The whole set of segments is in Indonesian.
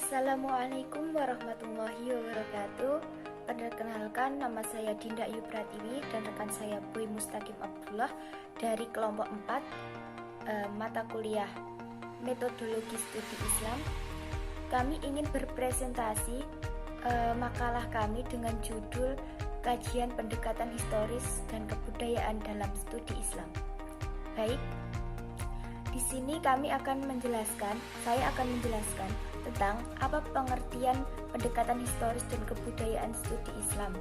Assalamualaikum warahmatullahi wabarakatuh. Perkenalkan, nama saya Dinda Ayu Pratiwi dan rekan saya Boy Mustaqim Abdullah dari kelompok 4 mata kuliah Metodologi Studi Islam. Kami ingin berpresentasi makalah kami dengan judul Kajian Pendekatan Historis dan Kebudayaan dalam Studi Islam. Baik, di sini saya akan menjelaskan tentang apa pengertian pendekatan historis dan kebudayaan studi Islam,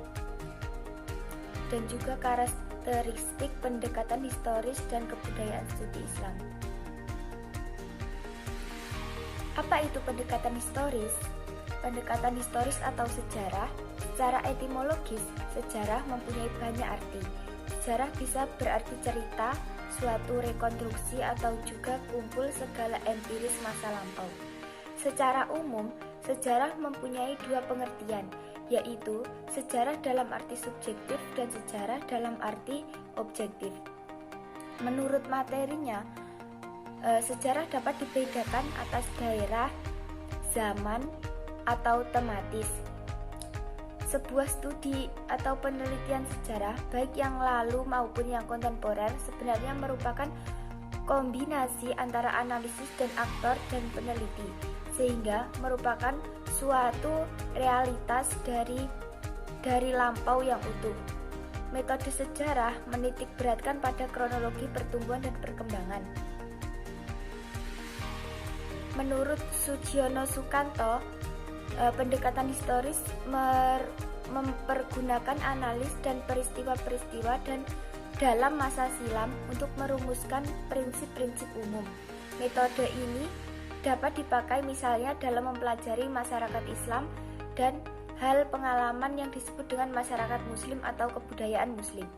dan juga karakteristik pendekatan historis dan kebudayaan studi Islam. Apa itu pendekatan historis? Pendekatan historis atau sejarah, secara etimologis, sejarah mempunyai banyak arti. Sejarah bisa berarti cerita, suatu rekonstruksi atau juga kumpul segala empiris masa lampau. Secara umum, sejarah mempunyai dua pengertian, yaitu sejarah dalam arti subjektif dan sejarah dalam arti objektif. Menurut materinya, sejarah dapat dibedakan atas daerah, zaman, atau tematis. Sebuah studi atau penelitian sejarah, baik yang lalu maupun yang kontemporer, sebenarnya merupakan kombinasi antara analisis dan aktor dan peneliti, sehingga merupakan suatu realitas dari lampau yang utuh. Metode sejarah menitik beratkan pada kronologi pertumbuhan dan perkembangan. Menurut Sugiono Sukanto, pendekatan historis mempergunakan analis dan peristiwa-peristiwa dan dalam masa silam untuk merumuskan prinsip-prinsip umum. Metode ini dapat dipakai misalnya dalam mempelajari masyarakat Islam dan hal pengalaman yang disebut dengan masyarakat Muslim atau kebudayaan Muslim.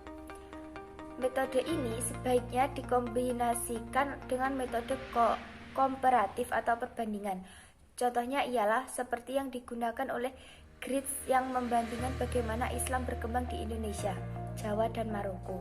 Metode ini sebaiknya dikombinasikan dengan metode komparatif atau perbandingan. Contohnya ialah seperti yang digunakan oleh Grids yang membandingkan bagaimana Islam berkembang di Indonesia, Jawa, dan Maroko.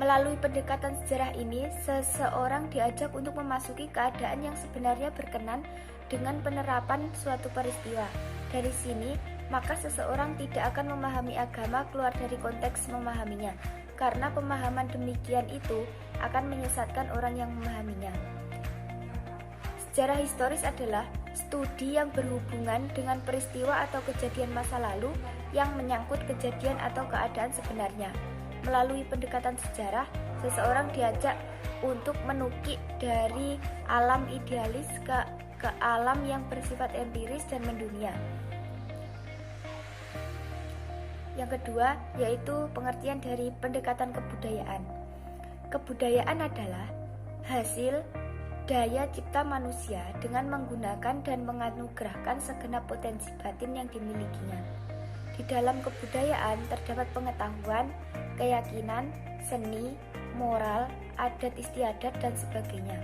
Melalui pendekatan sejarah ini, seseorang diajak untuk memasuki keadaan yang sebenarnya berkenan dengan penerapan suatu peristiwa. Dari sini, maka seseorang tidak akan memahami agama keluar dari konteks memahaminya, karena pemahaman demikian itu akan menyesatkan orang yang memahaminya. Sejarah historis adalah studi yang berhubungan dengan peristiwa atau kejadian masa lalu yang menyangkut kejadian atau keadaan sebenarnya. Melalui pendekatan sejarah, seseorang diajak untuk menukik dari alam idealis ke alam yang bersifat empiris dan mendunia. Yang kedua, yaitu pengertian dari pendekatan kebudayaan. Kebudayaan adalah hasil daya cipta manusia dengan menggunakan dan menganugerahkan segenap potensi batin yang dimilikinya. Di dalam kebudayaan terdapat pengetahuan, keyakinan, seni, moral, adat istiadat, dan sebagainya.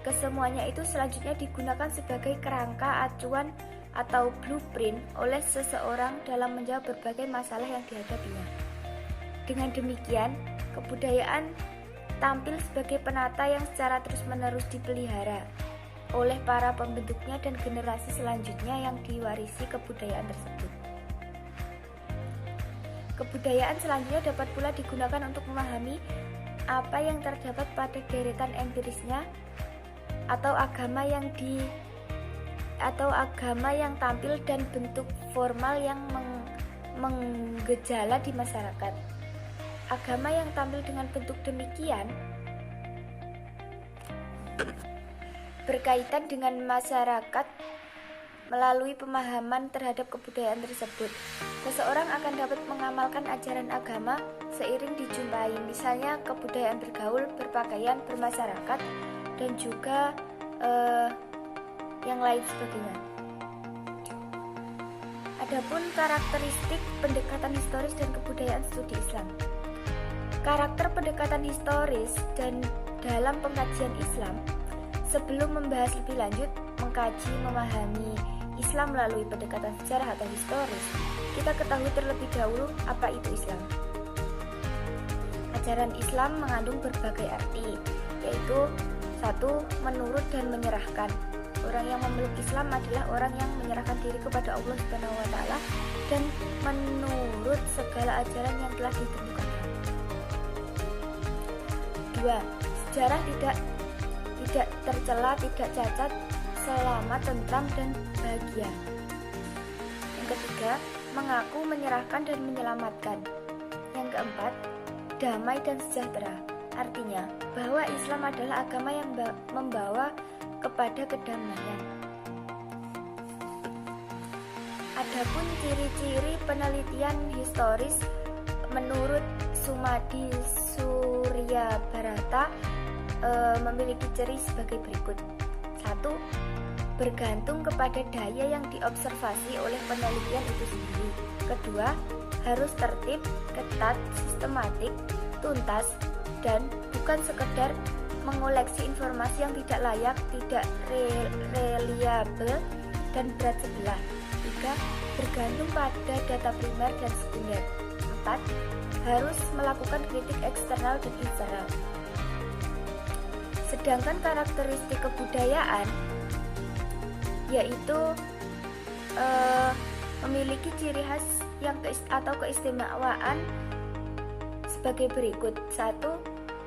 Kesemuanya itu selanjutnya digunakan sebagai kerangka acuan atau blueprint oleh seseorang dalam menjawab berbagai masalah yang dihadapinya. Dengan demikian, kebudayaan tampil sebagai penata yang secara terus-menerus dipelihara oleh para pembentuknya dan generasi selanjutnya yang diwarisi kebudayaan tersebut. Kebudayaan selanjutnya dapat pula digunakan untuk memahami apa yang terdapat pada deretan empirisnya atau agama yang tampil dan bentuk formal yang menggejala di masyarakat. Agama yang tampil dengan bentuk demikian berkaitan dengan masyarakat melalui pemahaman terhadap kebudayaan tersebut. Seseorang akan dapat mengamalkan ajaran agama seiring dijumpai, misalnya kebudayaan bergaul, berpakaian, bermasyarakat, dan juga yang lain sebagainya. Adapun karakteristik pendekatan historis dan kebudayaan studi Islam. Karakter pendekatan historis dan dalam pengkajian Islam. Sebelum membahas lebih lanjut, mengkaji, memahami Islam melalui pendekatan sejarah atau historis, kita ketahui terlebih dahulu apa itu Islam. Ajaran Islam mengandung berbagai arti, yaitu Satu, menurut dan menyerahkan. Orang yang memeluk Islam adalah orang yang menyerahkan diri kepada Allah Subhanahu wa taala dan menurut segala ajaran yang telah ditentukannya. Dua, sejarah tidak tercela, tidak cacat, selamat, tentram, dan bahagia. Yang ketiga, mengaku, menyerahkan, dan menyelamatkan. Yang keempat, damai dan sejahtera. Artinya bahwa Islam adalah agama yang membawa kepada kedamaian. Adapun ciri-ciri penelitian historis menurut Sumadi Surya Barata memiliki ciri sebagai berikut. Satu, bergantung kepada daya yang diobservasi oleh penelitian itu sendiri. Kedua, harus tertib, ketat, sistematik, tuntas, dan bukan sekedar mengoleksi informasi yang tidak layak, tidak reliable, dan berat sebelah. 3. Bergantung pada data primer dan sekunder. 4. Harus melakukan kritik eksternal dan internal. Sedangkan karakteristik kebudayaan yaitu memiliki ciri khas atau keistimewaan sebagai berikut. 1.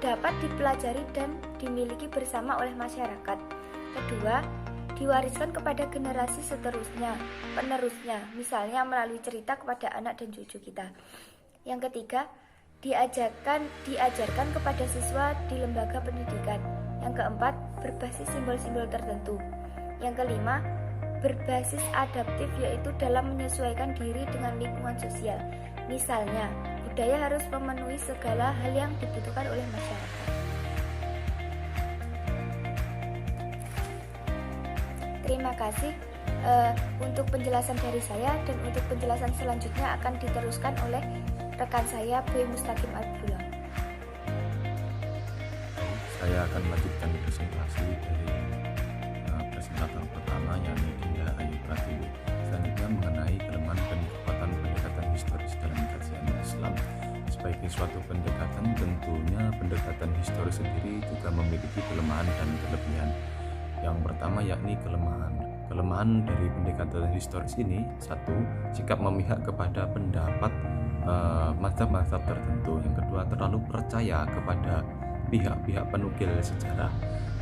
Dapat dipelajari dan dimiliki bersama oleh masyarakat. Kedua, diwariskan kepada generasi penerusnya, misalnya melalui cerita kepada anak dan cucu kita. Yang ketiga, diajarkan kepada siswa di lembaga pendidikan. Yang keempat, berbasis simbol-simbol tertentu. Yang kelima, berbasis adaptif, yaitu dalam menyesuaikan diri dengan lingkungan sosial. Misalnya, budaya harus memenuhi segala hal yang dibutuhkan oleh masyarakat. Terima kasih untuk penjelasan dari saya, dan untuk penjelasan selanjutnya akan diteruskan oleh rekan saya, Boy Mustaqim Abdullah. Saya akan melanjutkan presentasi dari presentator pertama, yakni Dinda Ayu Pratiwi. Selanjutnya mengenai kelemahan dan kekuatan pendekatan historis dalam kajian Islam. Sebagai suatu pendekatan, tentunya pendekatan historis sendiri juga memiliki kelemahan dan kelebihan. Yang pertama yakni kelemahan. Kelemahan dari pendekatan historis ini, satu, sikap memihak kepada pendapat mazhab-mazhab tertentu. Yang kedua, terlalu percaya kepada pihak-pihak penukil sejarah.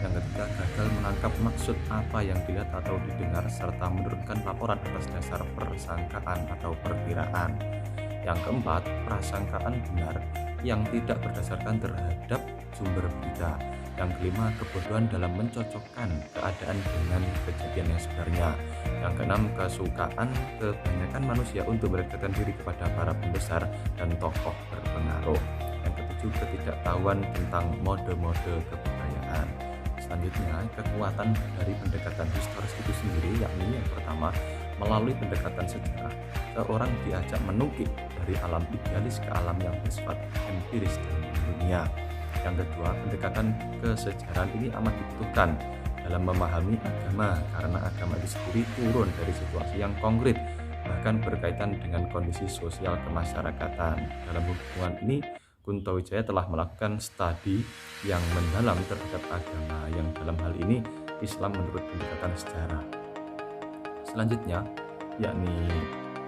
Yang ketiga, gagal menangkap maksud apa yang dilihat atau didengar, serta menurunkan laporan atas dasar persangkaan atau perkiraan. Yang keempat, prasangkaan benar yang tidak berdasarkan terhadap sumber berita. Yang kelima, kebodohan dalam mencocokkan keadaan dengan kejadian yang sebenarnya. Yang keenam, kesukaan kebanyakan manusia untuk mendekatkan diri kepada para pembesar dan tokoh berpengaruh. Yang ketujuh, ketidaktahuan tentang mode-mode kebudayaan. Selanjutnya, kekuatan dari pendekatan historis itu sendiri, yakni yang pertama, melalui pendekatan sejarah, seorang diajak menukik dari alam idealis ke alam yang bersifat empiris dan dunia. Yang kedua, pendekatan kesejarahan ini amat dibutuhkan dalam memahami agama, karena agama itu sendiri turun dari situasi yang konkret, bahkan berkaitan dengan kondisi sosial kemasyarakatan. Dalam hubungan ini, Kunto Wijaya telah melakukan studi yang mendalam terhadap agama, yang dalam hal ini Islam menurut pendekatan sejarah. Selanjutnya, yakni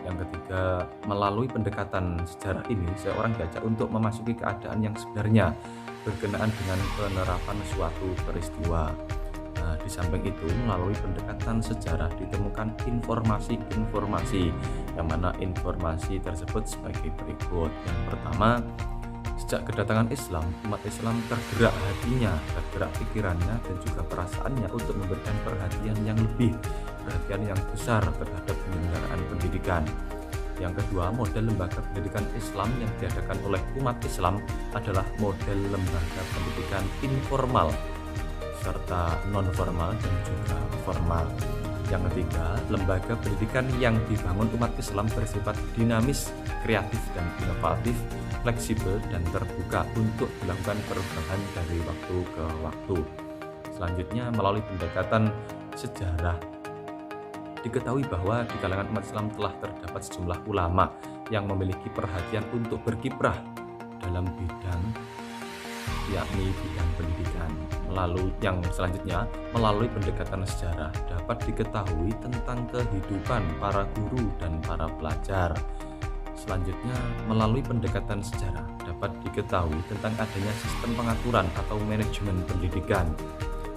yang ketiga, melalui pendekatan sejarah ini, seorang diajak untuk memasuki keadaan yang sebenarnya berkenaan dengan penerapan suatu peristiwa. Nah, di samping itu, melalui pendekatan sejarah ditemukan informasi-informasi, yang mana informasi tersebut sebagai berikut. Yang pertama, sejak kedatangan Islam, umat Islam tergerak hatinya, tergerak pikirannya, dan juga perasaannya untuk memberikan perhatian yang lebih, perhatian yang besar terhadap penyelenggaraan pendidikan. Yang kedua, model lembaga pendidikan Islam yang diadakan oleh umat Islam adalah model lembaga pendidikan informal serta non-formal dan juga formal. Yang ketiga, lembaga pendidikan yang dibangun umat Islam bersifat dinamis, kreatif dan inovatif, fleksibel dan terbuka untuk dilakukan perubahan dari waktu ke waktu. Selanjutnya, melalui pendekatan sejarah, diketahui bahwa di kalangan umat Islam telah terdapat sejumlah ulama yang memiliki perhatian untuk berkiprah dalam bidang yakni bidang pendidikan. Melalui pendekatan sejarah dapat diketahui tentang kehidupan para guru dan para pelajar. Selanjutnya, melalui pendekatan sejarah dapat diketahui tentang adanya sistem pengaturan atau manajemen pendidikan,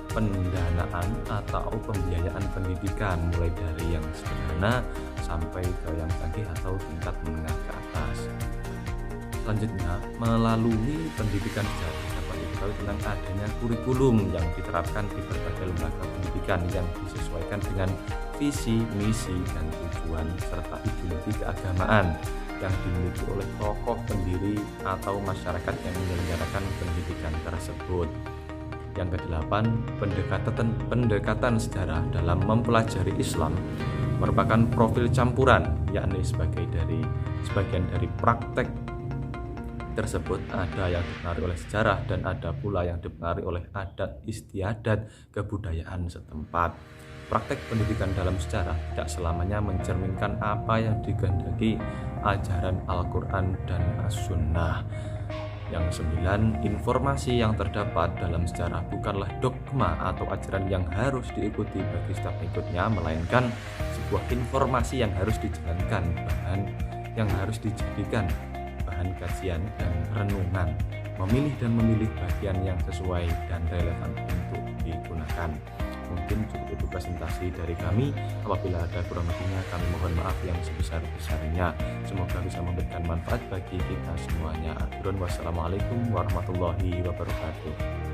pendanaan atau pembiayaan pendidikan mulai dari yang sederhana sampai ke yang canggih atau tingkat menengah ke atas. Selanjutnya, melalui pendidikan sejarah dapat diketahui tentang adanya kurikulum yang diterapkan di berbagai lembaga pendidikan yang disesuaikan dengan visi, misi, dan tujuan serta ideologi keagamaan yang dimiliki oleh tokoh pendiri atau masyarakat yang menyelenggarakan pendidikan tersebut. Yang kedelapan, pendekatan sejarah dalam mempelajari Islam merupakan profil campuran, yakni sebagian dari praktek tersebut ada yang dipengaruhi oleh sejarah dan ada pula yang dipengaruhi oleh adat istiadat kebudayaan setempat. Praktek pendidikan dalam sejarah tidak selamanya mencerminkan apa yang dikehendaki ajaran Al-Quran dan As-Sunnah. Yang sembilan, informasi yang terdapat dalam sejarah bukanlah dogma atau ajaran yang harus diikuti bagi setiap pengikutnya, melainkan sebuah informasi yang harus dijadikan bahan kajian dan renungan, memilih bagian yang sesuai dan relevan untuk digunakan. Mungkin cukup itu presentasi dari kami. Apabila ada kurang lebihnya, kami mohon maaf yang sebesar-besarnya. Semoga bisa memberikan manfaat bagi kita semuanya. Wassalamualaikum warahmatullahi wabarakatuh.